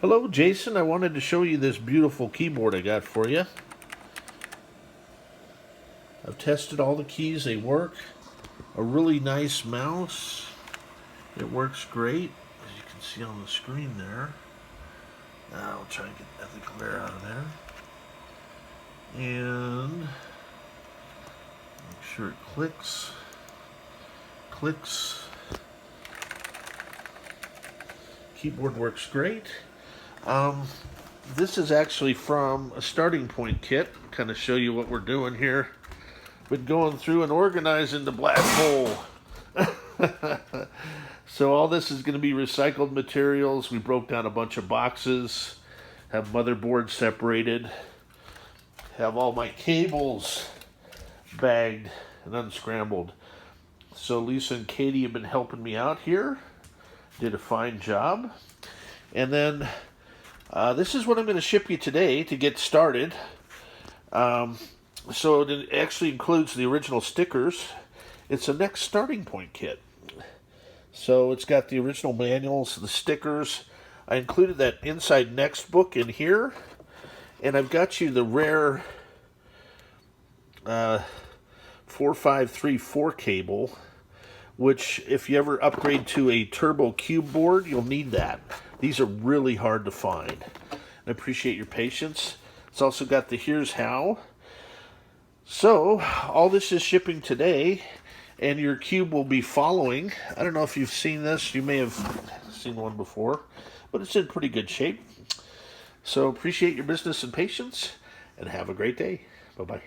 Hello, Jason. I wanted to show you this beautiful keyboard I got for you. I've tested all the keys. They work. A really nice mouse. It works great, as you can see on the screen there. Now I'll try and get the glare out of there. And make sure it clicks. Keyboard works great. This is actually from a starting point kit. Kind of show you what we're doing here. Been going through and organizing the black hole. So all this is going to be recycled materials. We broke down a bunch of boxes, have motherboards separated, have all my cables bagged and unscrambled. So Lisa and Katie have been helping me out here. Did a fine job. And then this is what I'm going to ship you today to get started. So it actually includes the original stickers. It's a next starting point kit. So it's got the original manuals, the stickers. I included that inside next book in here. And I've got you the rare 4534 cable, which if you ever upgrade to a Turbo Cube board, you'll need that. These are really hard to find. I appreciate your patience. It's also got the here's how. So all this is shipping today, and your cube will be following. I don't know if you've seen this. You may have seen one before, but it's in pretty good shape. So appreciate your business and patience, and have a great day. Bye-bye.